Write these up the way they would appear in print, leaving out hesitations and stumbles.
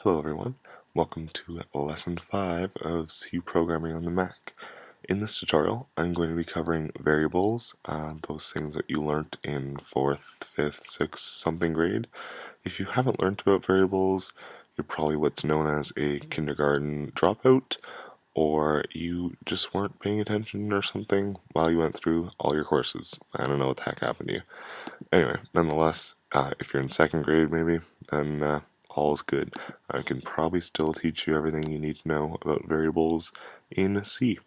Hello everyone, welcome to Lesson 5 of C Programming on the Mac. In this tutorial, I'm going to be covering variables, those things that you learnt in 4th, 5th, 6th, something grade. If you haven't learned about variables, you're probably what's known as a kindergarten dropout, or you just weren't paying attention or something while you went through all your courses. I don't know what the heck happened to you. Anyway, nonetheless, if you're in 2nd grade maybe, then all is good. I can probably still teach you everything you need to know about variables in C.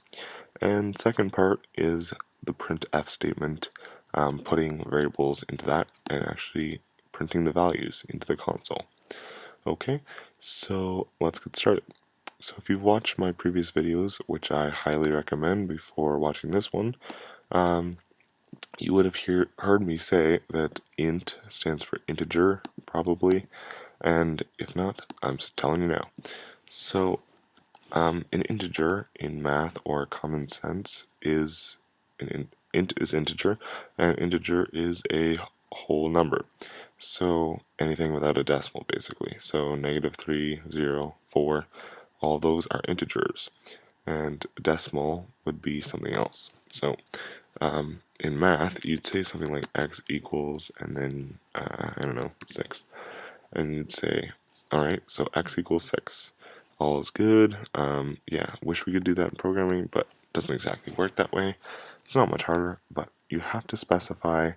And second part is the printf statement, putting variables into that and actually printing the values into the console. Okay, so let's get started. So if you've watched my previous videos, which I highly recommend before watching this one, you would have heard me say that int stands for integer, probably, and if not, I'm just telling you now. So, an integer in math or common sense is int is integer, and integer is a whole number. So anything without a decimal, basically. So -3, 0, 4, all those are integers, and decimal would be something else. So in math, you'd say something like x equals, and then, I don't know, 6. And you'd say, alright, so x equals 6. All is good. Yeah, wish we could do that in programming, but it doesn't exactly work that way. It's not much harder, but you have to specify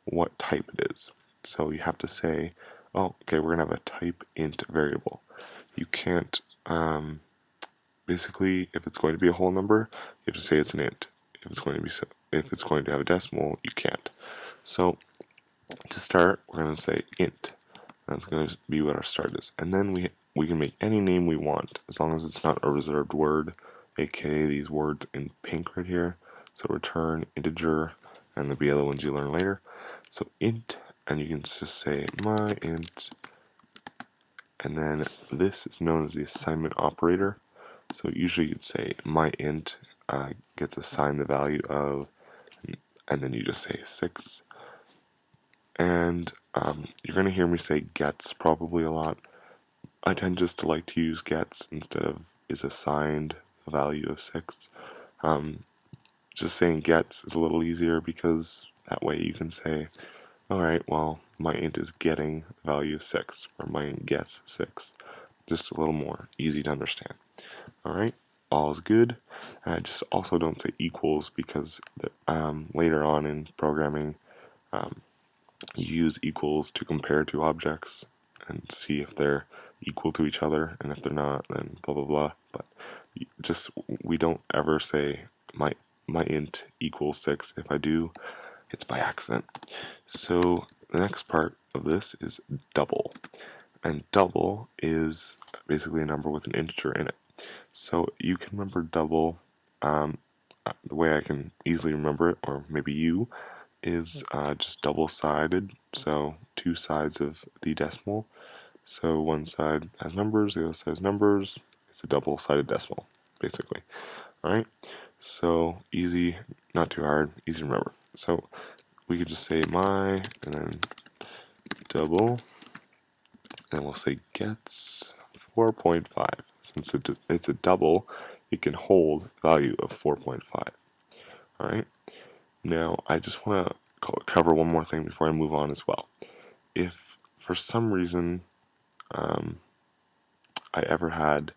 what type it is. So you have to say, oh, okay, we're going to have a type int variable. You can't, basically, if it's going to be a whole number, you have to say it's an int. If it's going to have a decimal, you can't. So to start, we're going to say int. That's going to be what our start is. And then we can make any name we want, as long as it's not a reserved word, aka these words in pink right here. So return, integer, and there'll be other ones you learn later. So int, and you can just say my int, and then this is known as the assignment operator. So usually you'd say my int gets assigned the value of, and then you just say 6. And you're going to hear me say gets probably a lot. I tend just to like to use gets instead of is assigned a value of 6. Just saying gets is a little easier because that way you can say, alright, well, my int is getting the value of 6, or my int gets 6. Just a little more easy to understand. Alright, all is good. Just also don't say equals because later on in programming, you use equals to compare two objects and see if they're equal to each other, and if they're not, then blah blah blah. But just we don't ever say my int equals 6. If I do, it's by accident. So the next part of this is double, and double is basically a number with an integer in it. So you can remember double, the way I can easily remember it, or maybe you, is just double-sided, so two sides of the decimal. So one side has numbers, the other side has numbers. It's a double-sided decimal, basically. Alright, so easy, not too hard, easy to remember. So we could just say my, and then double, and we'll say gets 4.5. Since it's a double, it can hold a value of 4.5. Alright, now I just want to cover one more thing before I move on as well. If for some reason I ever had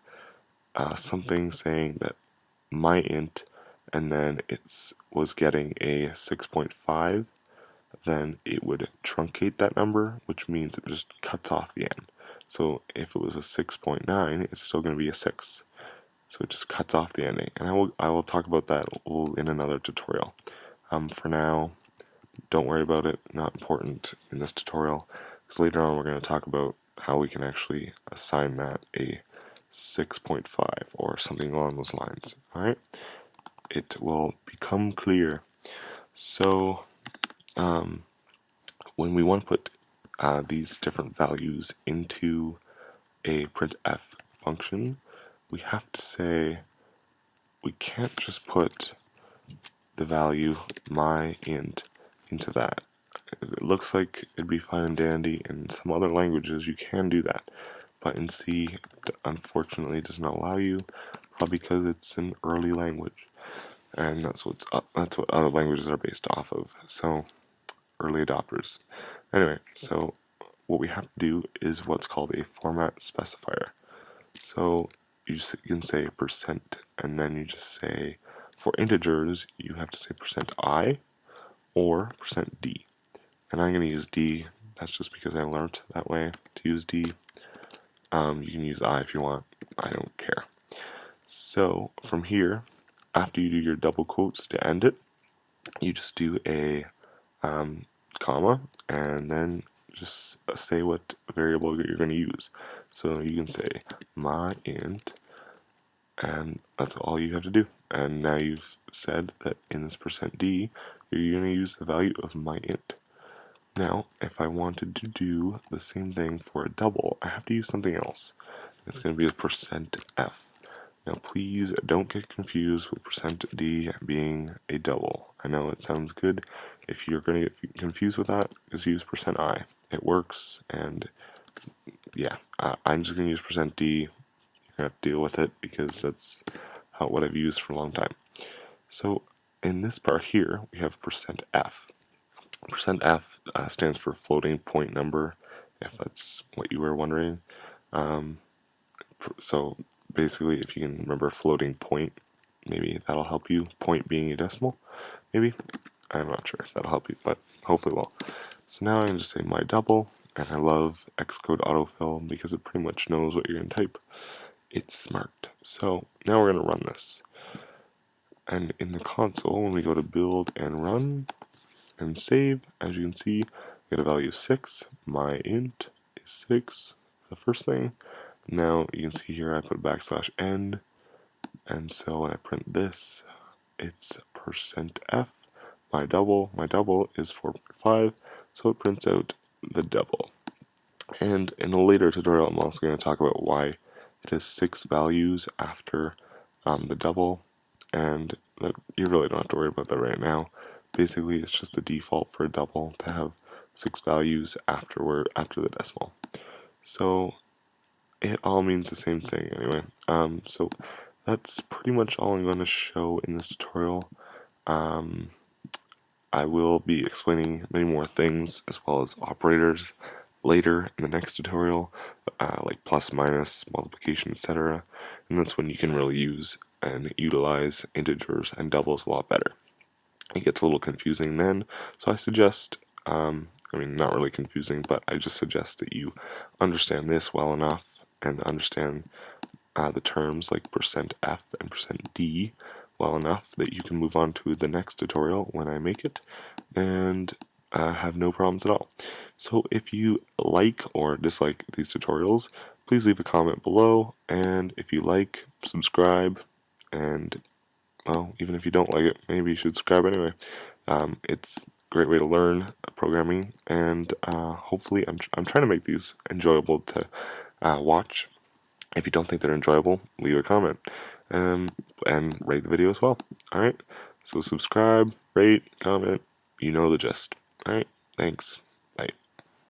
something saying that my int and then it was getting a 6.5, then it would truncate that number, which means it just cuts off the end. So if it was a 6.9, it's still going to be a 6. So it just cuts off the ending, and I will talk about that in another tutorial. For now, don't worry about it, not important in this tutorial, because later on we're going to talk about how we can actually assign that a 6.5 or something along those lines. Alright? It will become clear. So, when we want to put these different values into a printf function, we have to say we can't just put the value my int into that. It looks like it'd be fine and dandy. In some other languages you can do that, but in C, unfortunately, does not allow you, probably because it's an early language, and that's what other languages are based off of. So, early adopters. Anyway, so what we have to do is what's called a format specifier. So you can say percent, and then you just say, for integers, you have to say %i or %d. And I'm going to use d. That's just because I learned that way to use d. You can use I if you want. I don't care. So from here, after you do your double quotes to end it, you just do a comma, and then just say what variable you're going to use. So you can say my int, and that's all you have to do. And now you've said that in this %d, you're going to use the value of my int. Now, if I wanted to do the same thing for a double, I have to use something else. It's going to be a %f. Now, please don't get confused with %d being a double. I know it sounds good. If you're going to get confused with that, just use %i. It works, and yeah, I'm just going to use %d. You're going to have to deal with it because that's what I've used for a long time. So in this part here, we have %f. %f stands for floating point number, if that's what you were wondering. So basically, if you can remember floating point, maybe that'll help you. Point being a decimal, maybe. I'm not sure if that'll help you, but hopefully it will. So now I can just say my double, and I love Xcode autofill because it pretty much knows what you're going to type. It's smart. So now we're going to run this. And in the console, when we go to build and run and save, as you can see, we get a value of 6. My int is 6, the first thing. Now you can see here I put \n, and so when I print this, it's %f. My double is 4.5, so it prints out the double. And in a later tutorial, I'm also going to talk about why it has 6 values after the double, and that you really don't have to worry about that right now. Basically, it's just the default for a double to have 6 values after the decimal. So it all means the same thing anyway. So that's pretty much all I'm going to show in this tutorial. I will be explaining many more things as well as operators later in the next tutorial, like plus, minus, multiplication, etc. And that's when you can really use and utilize integers and doubles a lot better. It gets a little confusing then, so I suggest, not really confusing, but I just suggest that you understand this well enough and understand the terms like %f and %d well enough that you can move on to the next tutorial when I make it and have no problems at all. So if you like or dislike these tutorials, please leave a comment below, and if you like, subscribe, and well, even if you don't like it, maybe you should subscribe anyway. It's a great way to learn programming, and hopefully I'm trying to make these enjoyable to watch. If you don't think they're enjoyable, leave a comment and rate the video as well. Alright, so subscribe, rate, comment, you know the gist. Alright, thanks.